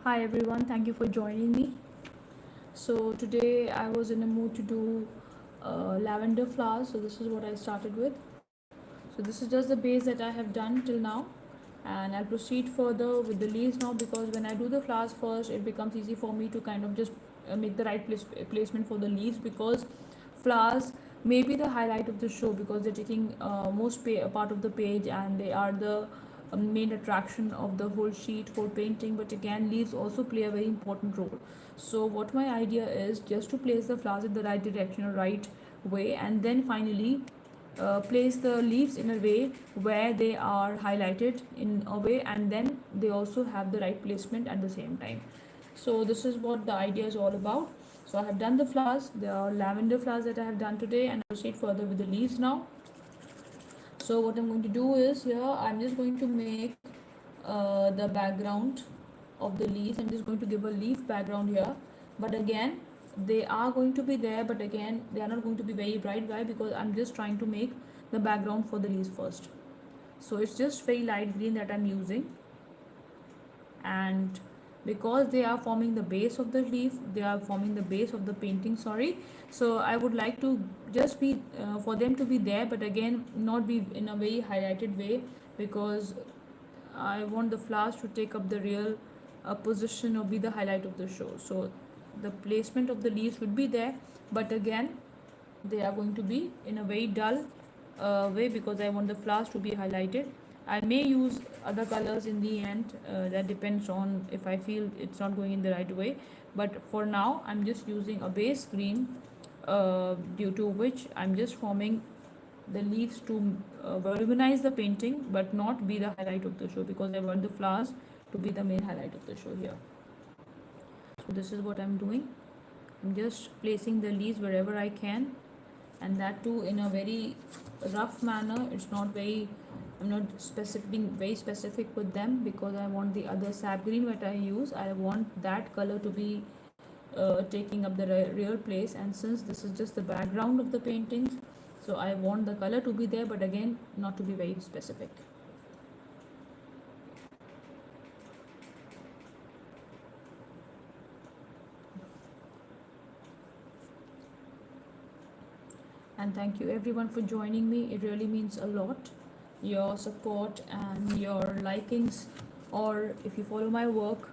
Hi everyone, thank you for joining me. So today I was in a mood to do lavender flowers, so this is what I started with. So this is just the base that I have done till now, and I'll proceed further with the leaves now, because when I do the flowers first it becomes easy for me to kind of just make the right placement for the leaves, because flowers may be the highlight of the show because they're taking part of the page, and they are the main attraction of the whole sheet, whole painting. But again, leaves also play a very important role. So what my idea is just to place the flowers in the right direction or right way, and then finally place the leaves in a way where they are highlighted in a way, and then they also have the right placement at the same time. So this is what the idea is all about. So I have done the flowers, the lavender flowers that I have done today, and I'll proceed further with the leaves now. So what I'm going to do is, here I'm just going to make the background of the leaves. I'm just going to give a leaf background here, but again they are going to be there, but again they are not going to be very bright. Why? Because I'm just trying to make the background for the leaves first. So it's just very light green that I'm using, and because they are forming the base of the leaf, they are forming the base of the painting, sorry. So I would like to just be for them to be there, but again not be in a very highlighted way, because I want the flowers to take up the real position or be the highlight of the show. So the placement of the leaves would be there, but again they are going to be in a very dull way, because I want the flowers to be highlighted. I may use other colors in the end, that depends on if I feel it's not going in the right way. But for now I'm just using a base green, due to which I'm just forming the leaves to voluminize the painting but not be the highlight of the show, because I want the flowers to be the main highlight of the show here. So this is what I'm doing. I'm just placing the leaves wherever I can, and that too in a very rough manner. It's not very, I'm not being very specific with them, because I want the other sap green that I use, I want that color to be taking up the real place. And since this is just the background of the paintings, so I want the color to be there, but again not to be very specific. And thank you everyone for joining me. It really means a lot, your support and your likings, or if you follow my work,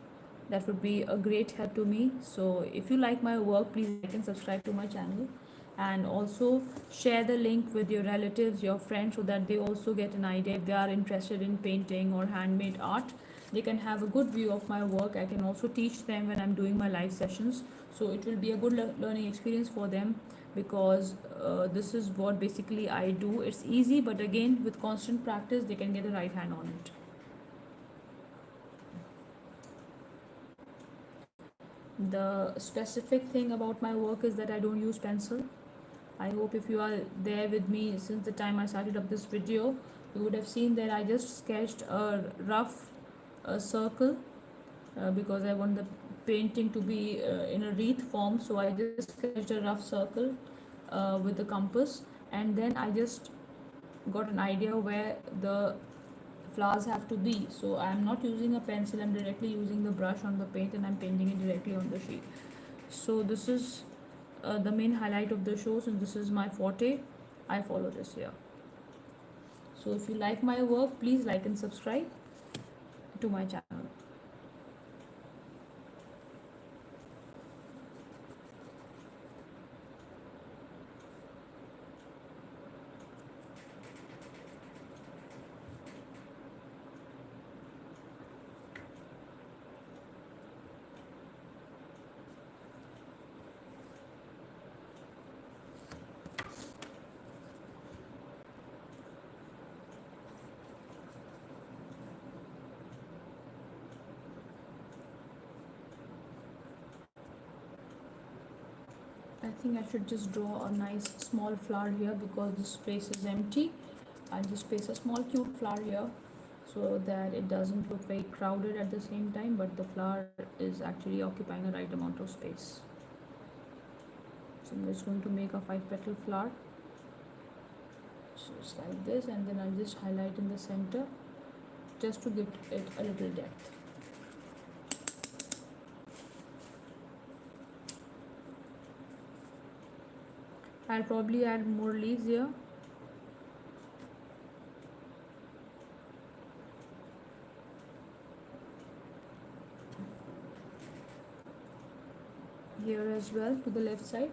that would be a great help to me. So if you like my work, please like and subscribe to my channel, and also share the link with your relatives, your friends, so that they also get an idea. If they are interested in painting or handmade art, they can have a good view of my work. I can also teach them when I'm doing my live sessions, so it will be a good learning experience for them, because this is what basically I do. It's easy, but again with constant practice they can get a right hand on it. The specific thing about my work is that I don't use pencil. I hope if you are there with me since the time I started up this video, you would have seen that I just sketched a rough circle, because I want the painting to be in a wreath form. So I just sketched a rough circle with the compass, and then I just got an idea where the flowers have to be. So I'm not using a pencil, I'm directly using the brush on the paint, and I'm painting it directly on the sheet. So this is the main highlight of the show, and this is my forte. I follow this here. So if you like my work, please like and subscribe to my channel. I think I should just draw a nice small flower here, because this space is empty. I'll just place a small cute flower here, so that it doesn't look very crowded at the same time, but the flower is actually occupying the right amount of space. So I'm just going to make a 5 petal flower. So it's like this, and then I'll just highlight in the center just to give it a little depth. I'll probably add more leaves here. Here as well to the left side.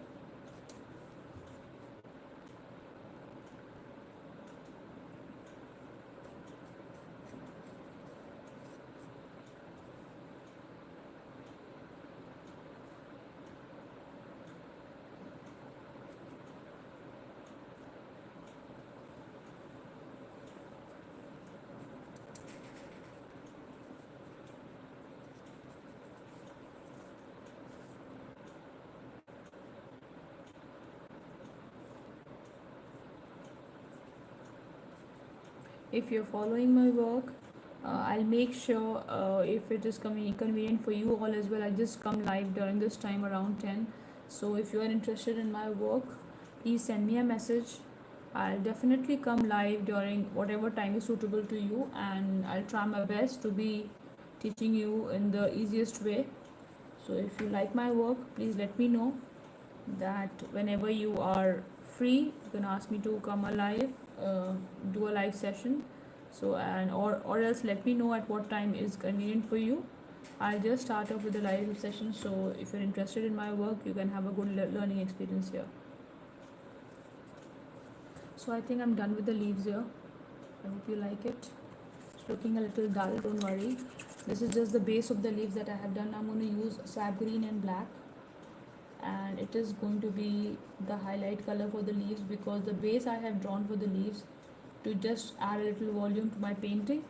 If you're following my work, I'll make sure, if it is convenient for you all as well, I'll just come live during this time around 10. So if you are interested in my work, please send me a message. I'll definitely come live during whatever time is suitable to you, and I'll try my best to be teaching you in the easiest way. So if you like my work, please let me know that whenever you are free, you can ask me to come alive, do a live session. So, and or else let me know at what time is convenient for you. I'll just start off with the live session, so if you're interested in my work, you can have a good learning experience here. So I think I'm done with the leaves here. I hope you like it. It's looking a little dull, don't worry. This is just the base of the leaves that I have done. I'm going to use sap green and black, and it is going to be the highlight color for the leaves, because the base I have drawn for the leaves to just add a little volume to my painting.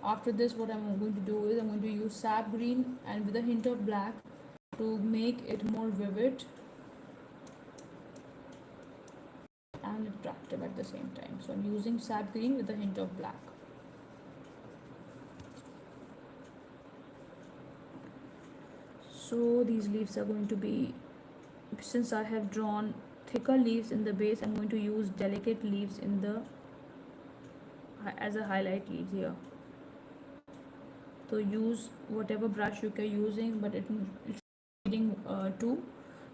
After this, what I'm going to do is I'm going to use sap green and with a hint of black to make it more vivid and attractive at the same time. So I'm using sap green with a hint of black. So these leaves are going to be, since I have drawn thicker leaves in the base, I'm going to use delicate leaves in the as a highlight leaves here. So use whatever brush you are using, but it should be reading 2.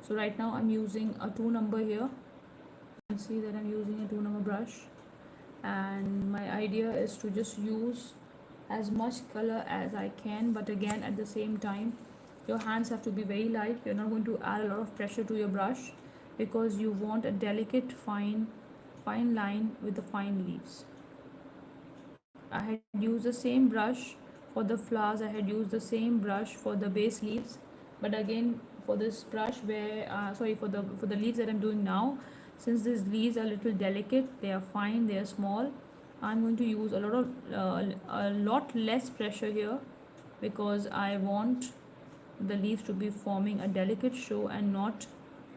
So right now I'm using a 2 number here. You can see that I'm using a 2 number brush, and my idea is to just use as much color as I can, but again at the same time your hands have to be very light. You're not going to add a lot of pressure to your brush, because you want a delicate fine line with the fine leaves. I had used the same brush for the flowers, I had used the same brush for the base leaves, but again for this brush where for the leaves that I'm doing now, since these leaves are a little delicate, they are fine, they are small, I'm going to use a lot less pressure here, because I want the leaves to be forming a delicate show and not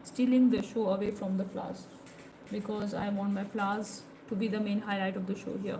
stealing the show away from the flowers, because I want my flowers to be the main highlight of the show here.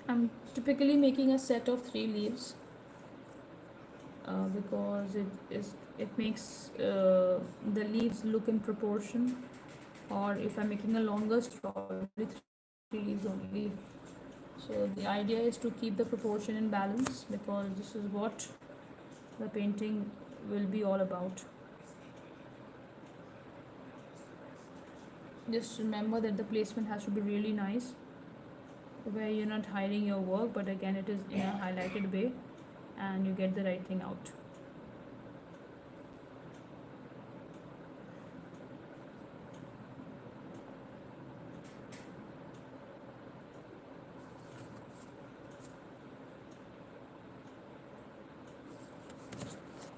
I'm typically making a set of 3 leaves, because it makes the leaves look in proportion. Or if I'm making a longer straw, probably 3 leaves only. So the idea is to keep the proportion in balance, because this is what the painting will be all about. Just remember that the placement has to be really nice, where you're not hiding your work, but again it is in a highlighted way and you get the right thing out.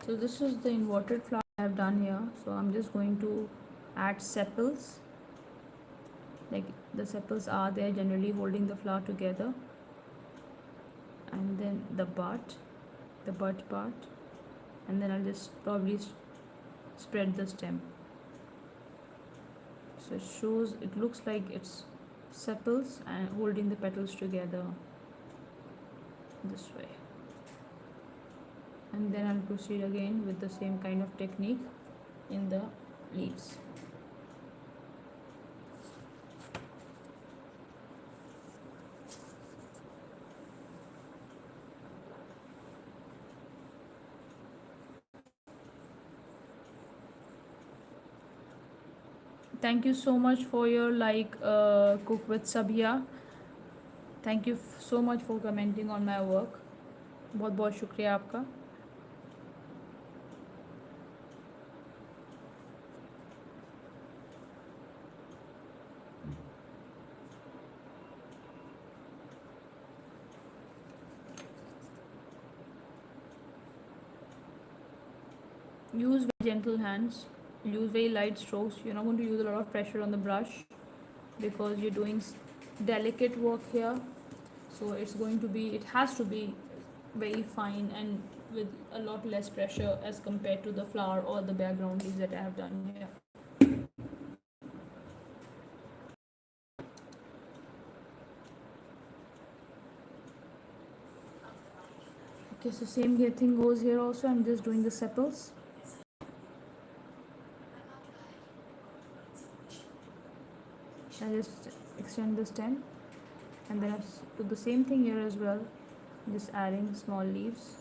So this is the inverted flower I have done here. So I'm just going to add sepals. Like the sepals are there generally holding the flower together, and then the bud part, and then I'll just probably spread the stem. So it shows, it looks like it's sepals and holding the petals together this way. And then I'll proceed again with the same kind of technique in the leaves. Thank you so much for your Cook with Sabia. Thank you so much for commenting on my work. बहुत बहुत शुक्रिया आपका. Use very gentle hands. Use very light strokes. You're not going to use a lot of pressure on the brush because you're doing delicate work here. So it's going to be, it has to be very fine and with a lot less pressure as compared to the flower or the background leaves that I have done here. Okay, so same thing goes here also. I'm just doing the sepals. I just extend the stem, and then I do the same thing here as well, just adding small leaves.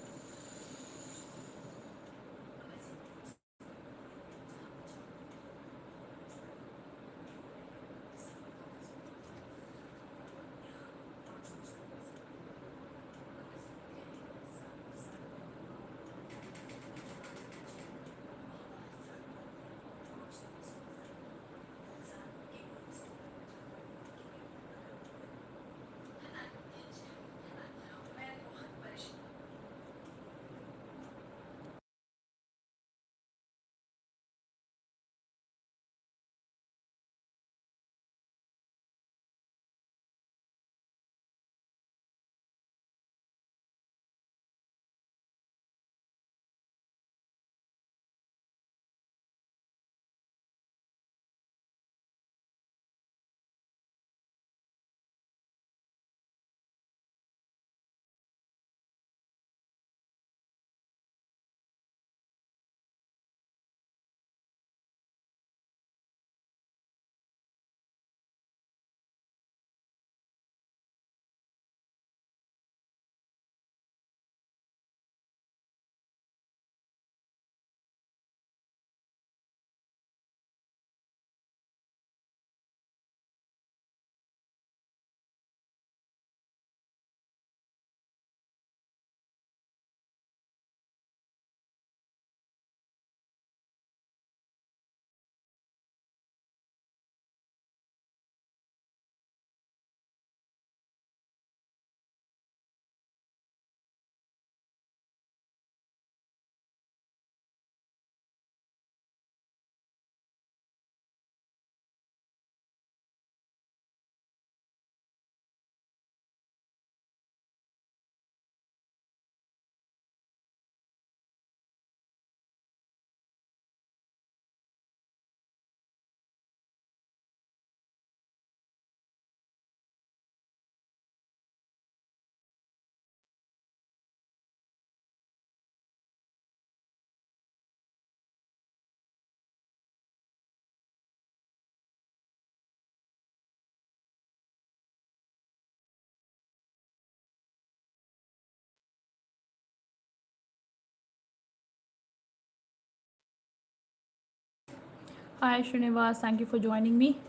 Hi Srinivas, thank you for joining me.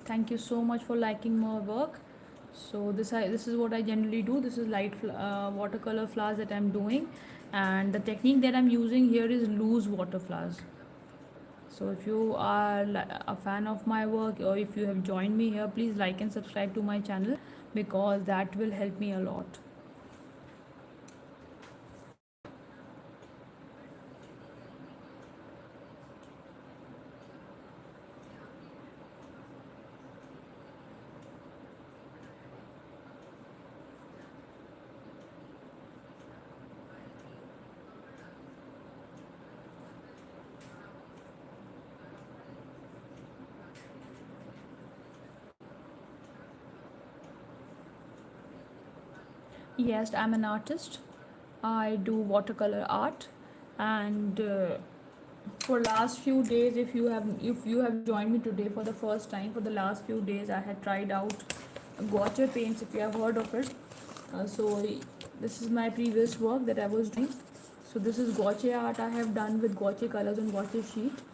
Thank you so much for liking my work. So this is what I generally do. This is light watercolor flowers that I'm doing, and the technique that I'm using here is loose water flowers. So if you are a fan of my work, or if you have joined me here, please like and subscribe to my channel, because that will help me a lot. Yes, I'm an artist. I do watercolor art, and for last few days, if you have joined me today for the first time, for the last few days I had tried out gouache paints, if you have heard of it. So this is my previous work that I was doing. So this is gouache art I have done with gouache colors on gouache sheet.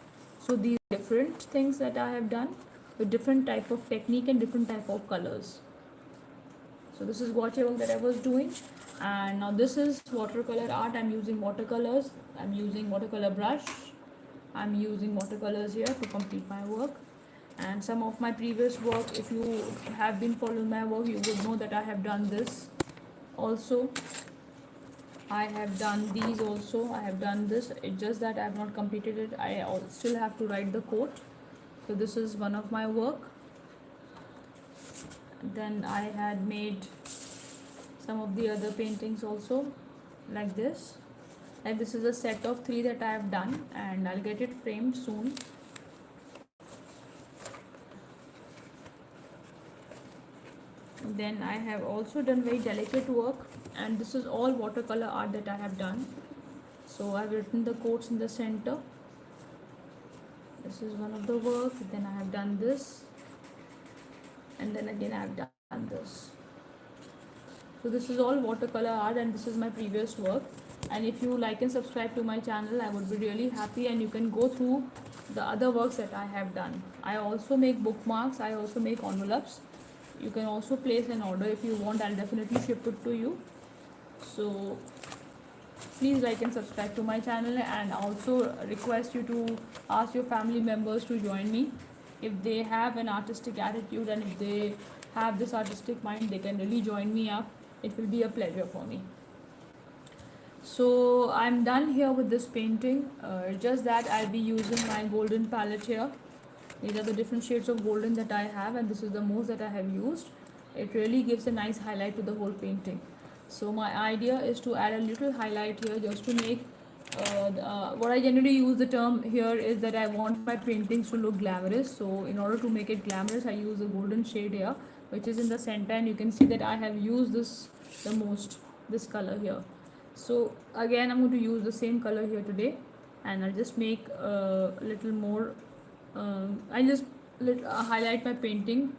So these different things that I have done with different type of technique and different type of colors. So this is gouache work that I was doing, and now this is watercolor art. I'm using watercolors, I'm using watercolor brush, I'm using watercolors here to complete my work. And some of my previous work, if you have been following my work, you would know that I have done this also. I have done these also. I have done this. It's just that I have not completed it. I still have to write the quote. So this is one of my work. Then I had made some of the other paintings also, like this. Like this is a set of 3 that I have done, and I'll get it framed soon. Then I have also done very delicate work, and this is all watercolor art that I have done. So I've written the quotes in the center. This is one of the work. Then I have done this, and then again I have done this. So this is all watercolor art, and this is my previous work. And if you like and subscribe to my channel, I would be really happy, and you can go through the other works that I have done. I also make bookmarks, I also make envelopes. You can also place an order if you want. I'll definitely ship it to you. So please like and subscribe to my channel, and also request you to ask your family members to join me. If they have an artistic attitude and if they have this artistic mind, they can really join me up. It will be a pleasure for me. So I'm done here with this painting. Just that I'll be using my golden palette here. These are the different shades of golden that I have, and this is the most that I have used. It really gives a nice highlight to the whole painting. So my idea is to add a little highlight here, just to make what I generally use the term here is that I want my paintings to look glamorous. So in order to make it glamorous, I use a golden shade here, which is in the center, and you can see that I have used this the most, this color here. So again I'm going to use the same color here today, and I'll just make a little more I just highlight my painting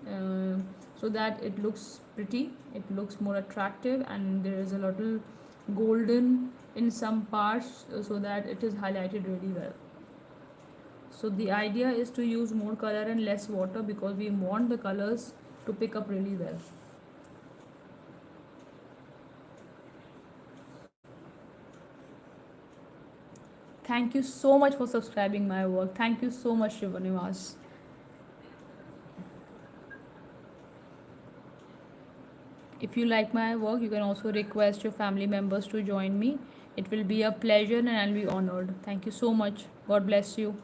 so that it looks pretty, it looks more attractive, and there is a little golden in some parts so that it is highlighted really well. So the idea is to use more color and less water, because we want the colors to pick up really well. Thank you so much for subscribing my work. Thank you so much, Shivanivas. If you like my work, you can also request your family members to join me. It will be a pleasure, and I'll be honored. Thank you so much. God bless you.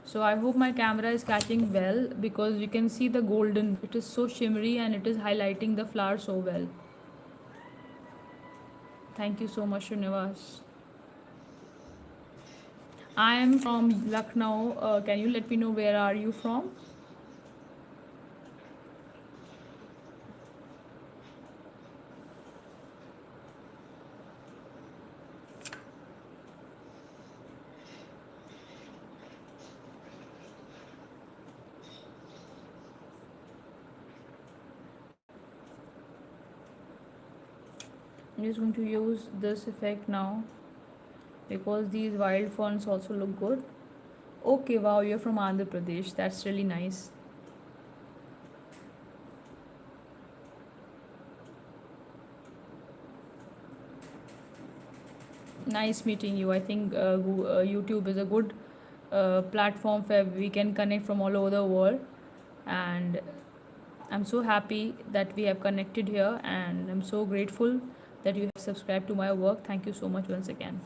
So I hope my camera is catching well, because you can see the golden. It is so shimmery and it is highlighting the flower so well. Thank you so much, Srinivas. I am from Lucknow. Can you let me know where are you from? I'm just going to use this effect now, because these wild ferns also look good. Okay, wow, you're from Andhra Pradesh. That's really nice. Nice meeting you. I think YouTube is a good platform where we can connect from all over the world. And I'm so happy that we have connected here, and I'm so grateful that you have subscribed to my work. Thank you so much once again.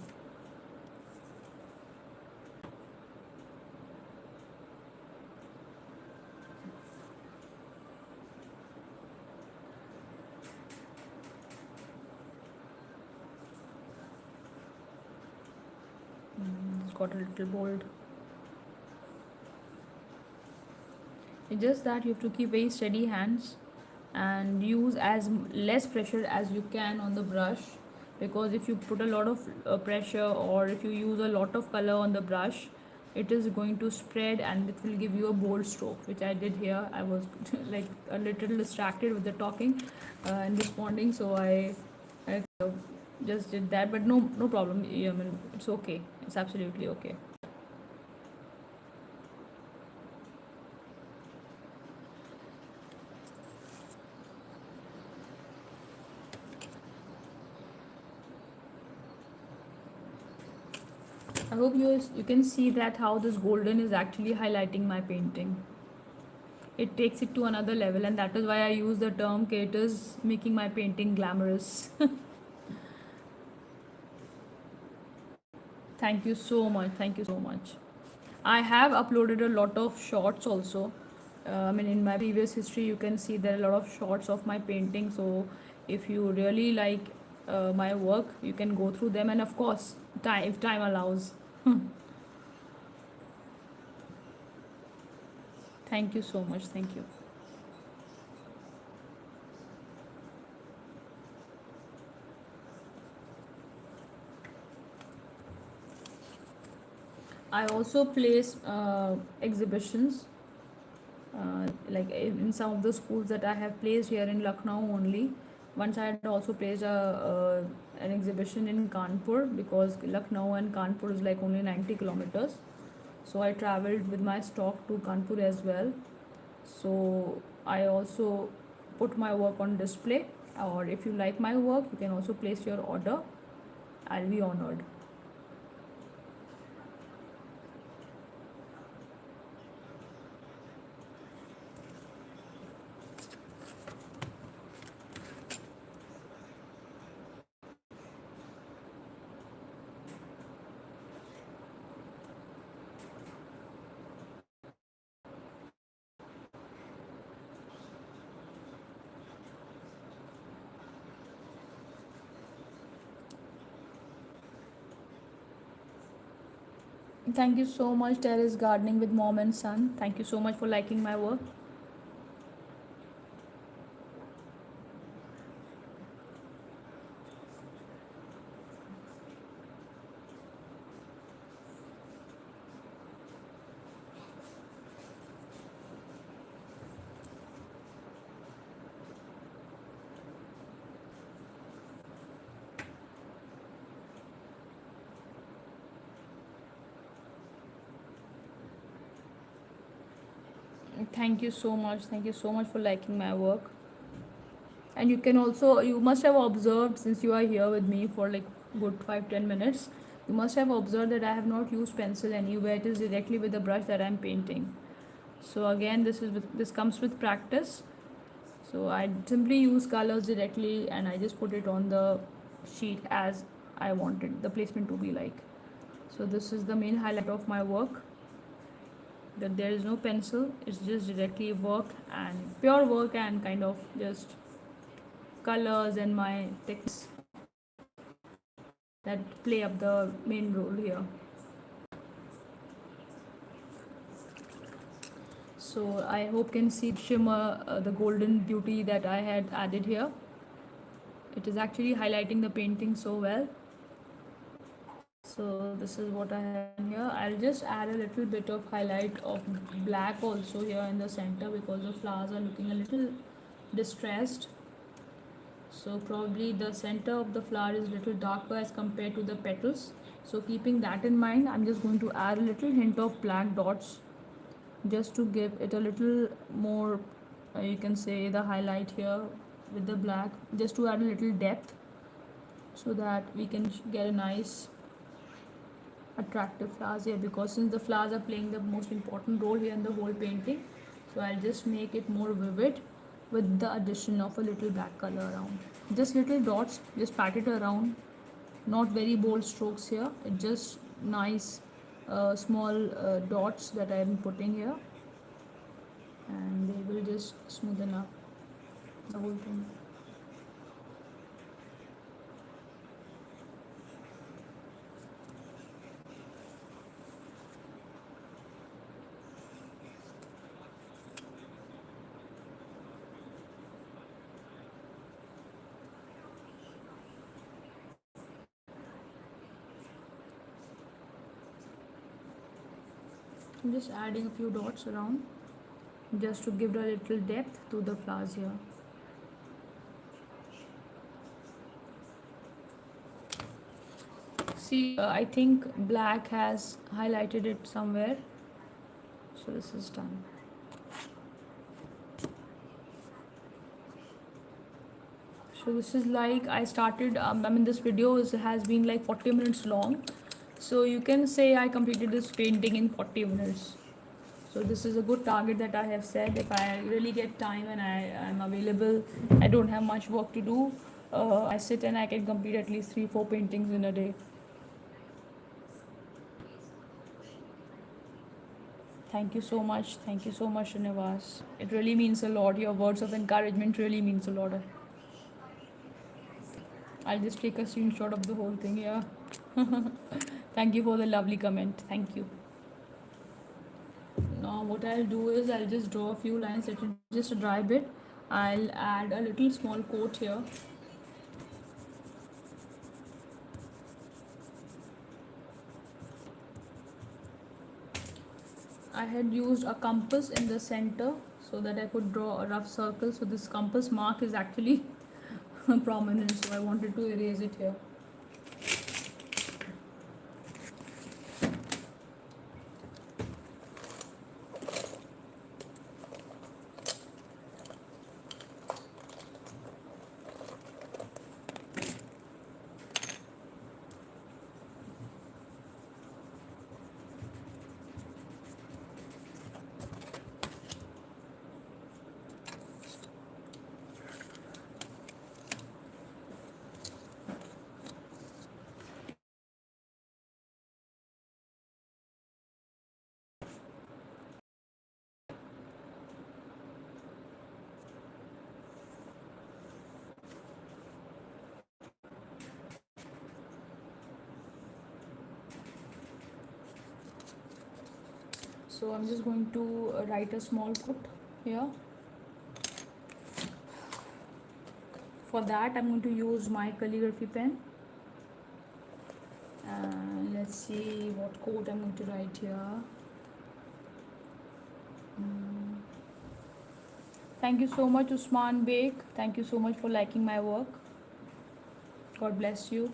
It's got a little bold. It's just that you have to keep very steady hands and use as less pressure as you can on the brush, because if you put a lot of pressure, or if you use a lot of color on the brush, it is going to spread and it will give you a bold stroke, which I did here. I was like a little distracted with the talking and responding, so I just did that, but no problem. I mean, it's okay, it's absolutely okay. I hope you can see that how this golden is actually highlighting my painting. It takes it to another level, and that is why I use the term it is making my painting glamorous. Thank you so much. Thank you so much. I have uploaded a lot of shots also. I mean, in my previous history, you can see there are a lot of shots of my painting. So, if you really like my work, you can go through them, and of course, if time allows. Thank you so much. Thank you. I also place exhibitions, like in some of the schools that I have placed here in Lucknow only. Once I had also placed an exhibition in Kanpur, because Lucknow and Kanpur is like only 90 kilometers. So I traveled with my stock to Kanpur as well. So I also put my work on display, or if you like my work, you can also place your order. I'll be honored. Thank you so much, Terrace Gardening with Mom and Son. Thank you so much for liking my work. Thank you so much. Thank you so much for liking my work. And you can also, you must have observed, since you are here with me for like good 5-10 minutes, you must have observed that I have not used pencil anywhere. It is directly with the brush that I'm painting. So again, this comes with practice. So I simply use colors directly, and I just put it on the sheet as I wanted the placement to be like. So this is the main highlight of my work, that there is no pencil, it's just directly work, and pure work, and kind of just colors and my techniques that play up the main role here. So I hope can see shimmer, the golden beauty that I had added here. It is actually highlighting the painting so well. So this is what I have here. I'll just add a little bit of highlight of black also here in the center, because the flowers are looking a little distressed. So probably the center of the flower is little darker as compared to the petals. So keeping that in mind, I'm just going to add a little hint of black dots, just to give it a little more, you can say, the highlight here with the black, just to add a little depth, so that we can get a nice attractive flowers here, because since the flowers are playing the most important role here in the whole painting, so I'll just make it more vivid with the addition of a little black color around. Just little dots, just pat it around, not very bold strokes here, it just nice small dots that I am putting here, and they will just smoothen up the whole thing. I'm just adding a few dots around just to give a little depth to the flowers here. See, I think black has highlighted it somewhere, so this is done. So this is like I started, I mean this video has been like 40 minutes long, so you can say I completed this painting in 40 minutes. So this is a good target that I have set. If I really get time and I am available, I don't have much work to do, I sit and I can complete at least 3-4 paintings in a day. Thank you so much. Thank you so much, Srinivas. It really means a lot. Your words of encouragement really means a lot. I'll just take a screenshot of the whole thing. Yeah. Thank you for the lovely comment. Thank you. Now what I'll do is I'll just draw a few lines. Let it just dry a bit. I'll add a little small coat here. I had used a compass in the center so that I could draw a rough circle. So this compass mark is actually prominent, so I wanted to erase it here. So I'm just going to write a small put here. For that I'm going to use my calligraphy pen. Let's see what quote I'm going to write here. Thank you so much, Usman Beg. Thank you so much for liking my work. God bless you.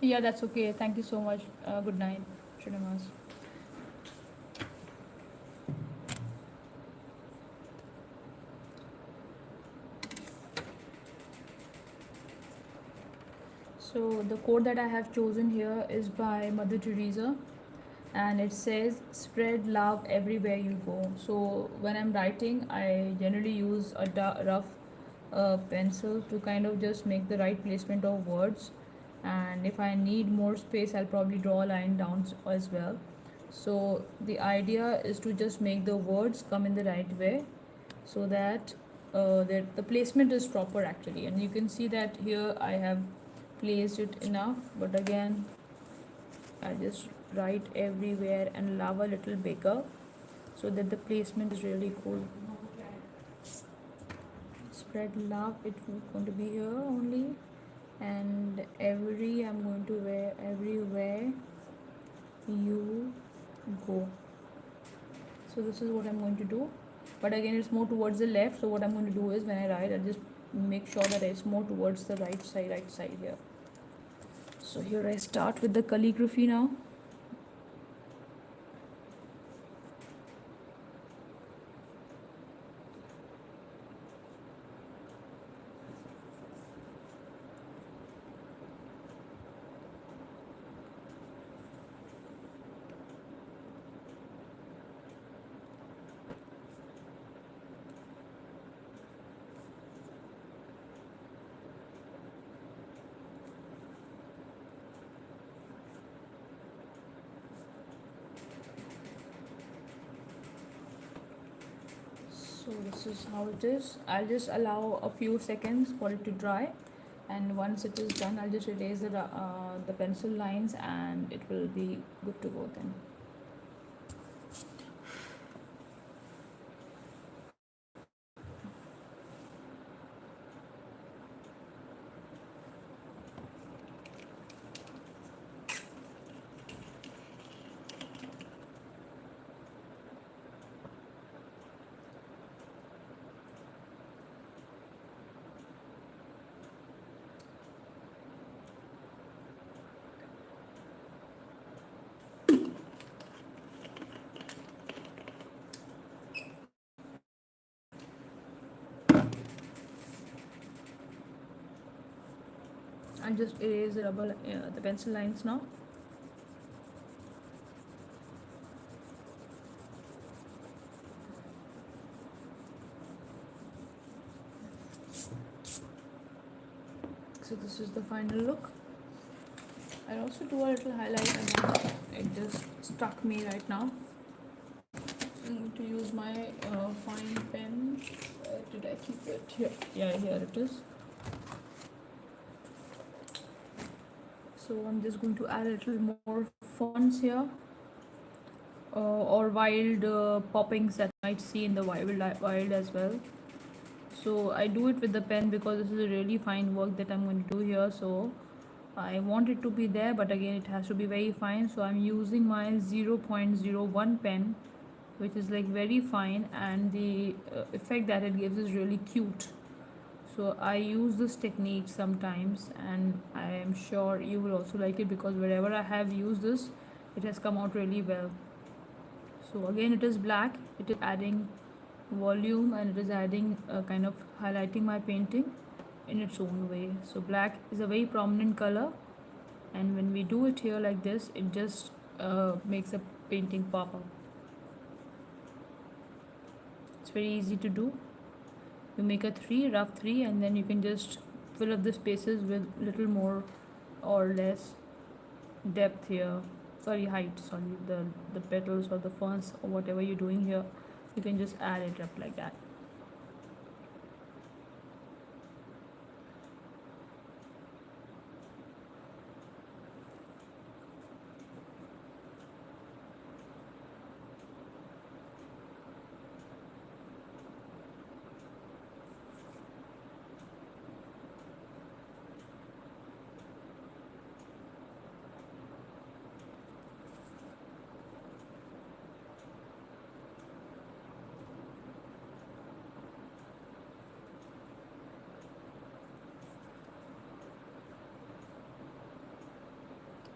Yeah, that's okay. Thank you so much. Good night, Srinivas. So the quote that I have chosen here is by Mother Teresa, and it says spread love everywhere you go. So when I'm writing, I generally use a rough pencil to kind of just make the right placement of words, and if I need more space, I'll probably draw a line down as well. So the idea is to just make the words come in the right way, so that the placement is proper actually. And you can see that here I have placed it enough, but again I just write everywhere and love a little bigger, so that the placement is really cool. Spread love, it's going to be here only, and I'm going to wear everywhere you go. So this is what I'm going to do, but again it's more towards the left. So what I'm going to do is, when I write, I'll just make sure that it's more towards the right side here. So here I start with the calligraphy now. So this is how it is. I'll just allow a few seconds for it to dry, and once it is done, I'll just erase the pencil lines, and it will be good to go then. I'll just erase the pencil lines now. So this is the final look. I'll also do a little highlight again. It just stuck me right now. I'm going to use my fine pen. Where did I keep it? Here. Yeah, here it is. So I'm just going to add a little more fonts here, or wild poppings that you might see in the wild as well. So I do it with the pen because this is a really fine work that I'm going to do here. So I want it to be there, but again it has to be very fine. So I'm using my 0.01 pen, which is like very fine, and the effect that it gives is really cute. So I use this technique sometimes, and I am sure you will also like it, because wherever I have used this, it has come out really well. So again, it is black, it is adding volume, and it is adding kind of highlighting my painting in its own way. So black is a very prominent color, and when we do it here like this, it just makes the painting pop up. It's very easy to do. You make a rough 3, and then you can just fill up the spaces with little more or less depth here, height, the petals or the ferns or whatever you're doing here, you can just add it up like that.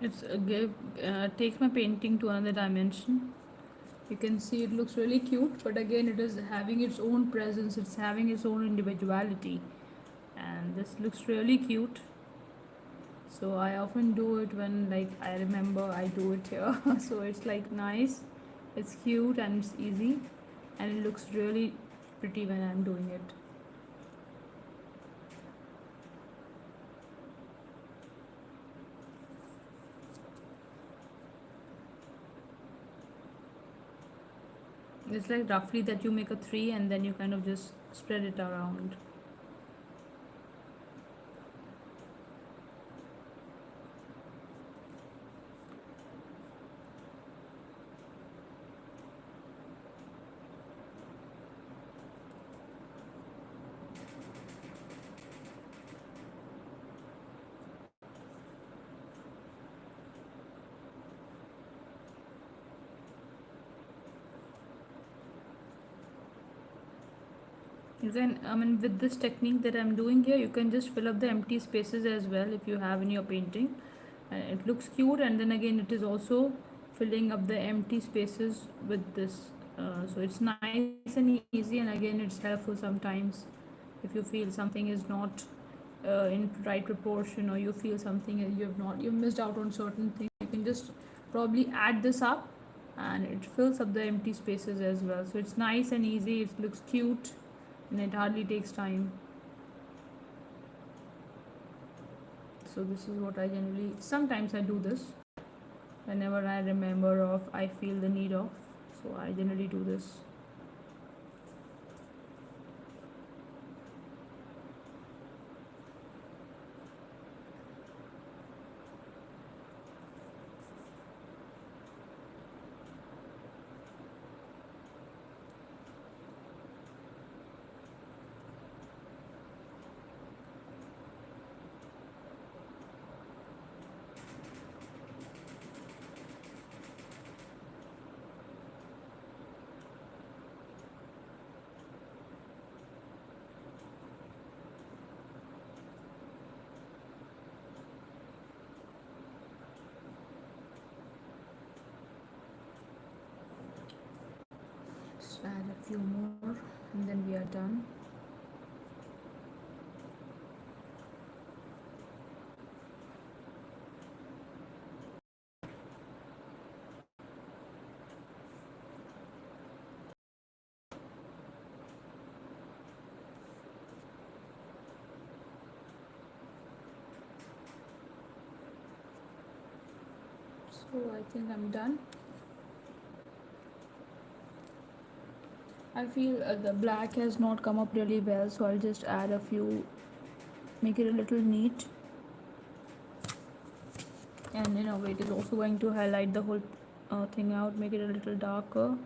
It's takes my painting to another dimension. You can see it looks really cute, but again it is having its own presence, it's having its own individuality, and this looks really cute. So I often do it when like I remember I do it here. So it's like nice, it's cute and it's easy, and it looks really pretty when I'm doing it. It's like roughly that you make a three and then you kind of just spread it around. Then, I mean, with this technique that I'm doing here, you can just fill up the empty spaces as well if you have in your painting. It looks cute, and then again, it is also filling up the empty spaces with this. So it's nice and easy, and again, it's helpful sometimes if you feel something is not in right proportion, or you feel something you've missed out on certain things. You can just probably add this up, and it fills up the empty spaces as well. So it's nice and easy. It looks cute and it hardly takes time. So this is what I generally, sometimes I do this whenever I remember of, I feel the need of, so I generally do this. Just add a few more and then we are done. So I think I'm done. I feel the black has not come up really well, so I'll just add a few, make it a little neat, and in a way it is also going to highlight the whole thing out, make it a little darker.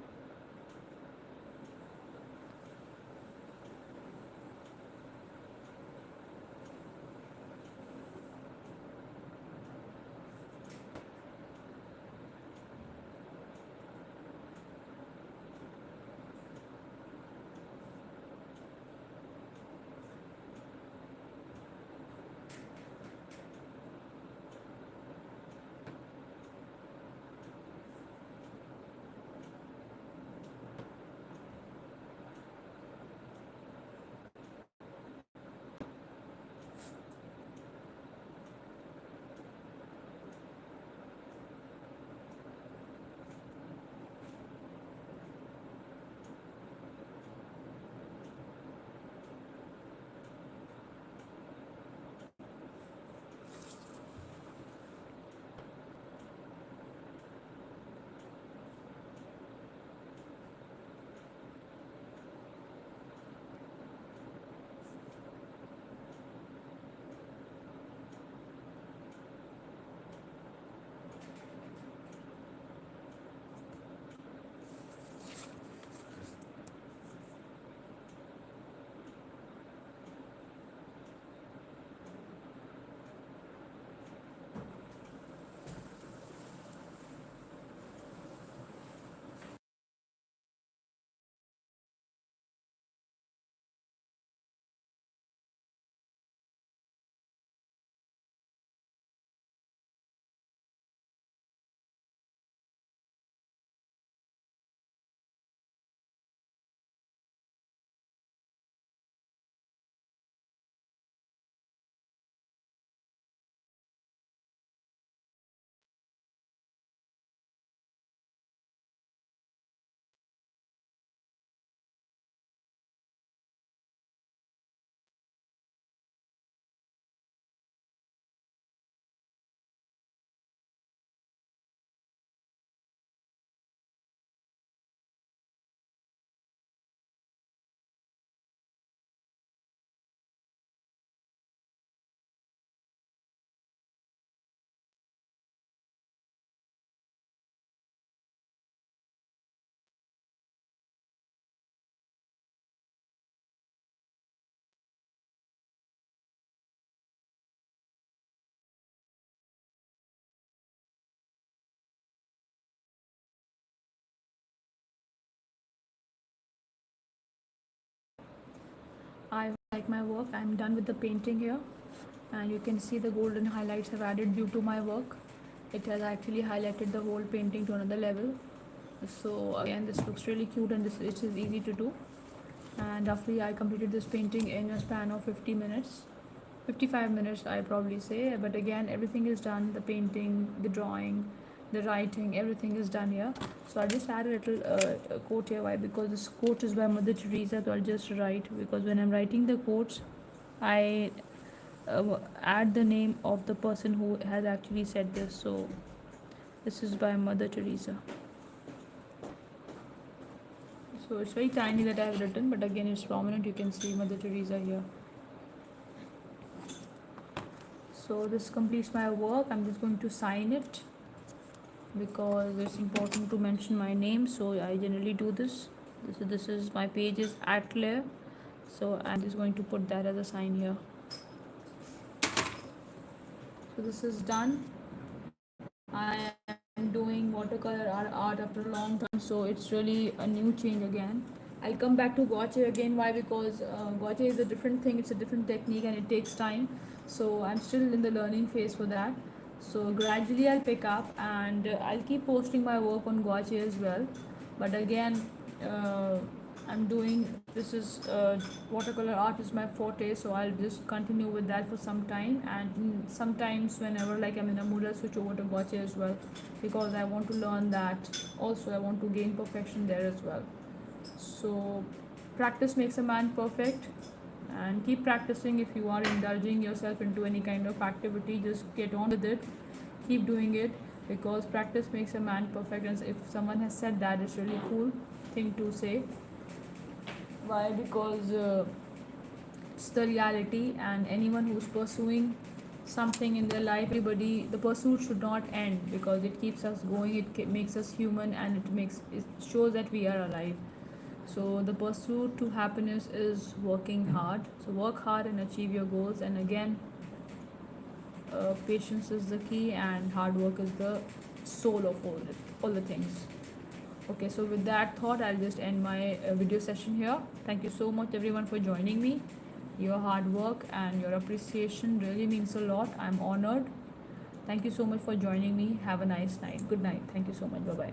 like my work. I'm done with the painting here, and you can see the golden highlights have added due to my work. It has actually highlighted the whole painting to another level. So again, this looks really cute, and this it is easy to do. And roughly I completed this painting in a span of 50 minutes, 55 minutes I probably say. But again, everything is done, the painting, the drawing, the writing, everything is done here. So I'll just add a little quote here. Why? Because this quote is by Mother Teresa, so I'll just write, because when I'm writing the quotes, I add the name of the person who has actually said this. So this is by Mother Teresa. So it's very tiny that I have written, but again it's prominent. You can see Mother Teresa here. So this completes my work. I'm just going to sign it because it's important to mention my name. So I generally do this. This is my page is @Claire. So I'm just going to put that as a sign here. So this is done. I am doing watercolor art after a long time, so it's really a new change again. I'll come back to gouache again. Why? Because gouache is a different thing, it's a different technique, and it takes time. So I'm still in the learning phase for that. So gradually I'll pick up, and I'll keep posting my work on gouache as well. But again, I'm doing this is watercolor art is my forte, so I'll just continue with that for some time. And sometimes whenever like I'm in a mood, I'll switch over to gouache as well, because I want to learn that. Also, I want to gain perfection there as well. So practice makes a man perfect, and keep practicing. If you are indulging yourself into any kind of activity, just get on with it, keep doing it, because practice makes a man perfect. And if someone has said that, it's really cool thing to say. Why? Because it's the reality, and anyone who's pursuing something in their life, everybody, the pursuit should not end, because it keeps us going, it makes us human, and it shows that we are alive. So the pursuit to happiness is working hard. So work hard and achieve your goals. And again, patience is the key, and hard work is the soul of all the things. Okay, so with that thought, I'll just end my video session here. Thank you so much everyone for joining me. Your hard work and your appreciation really means a lot. I'm honored. Thank you so much for joining me. Have a nice night. Good night. Thank you so much. Bye bye.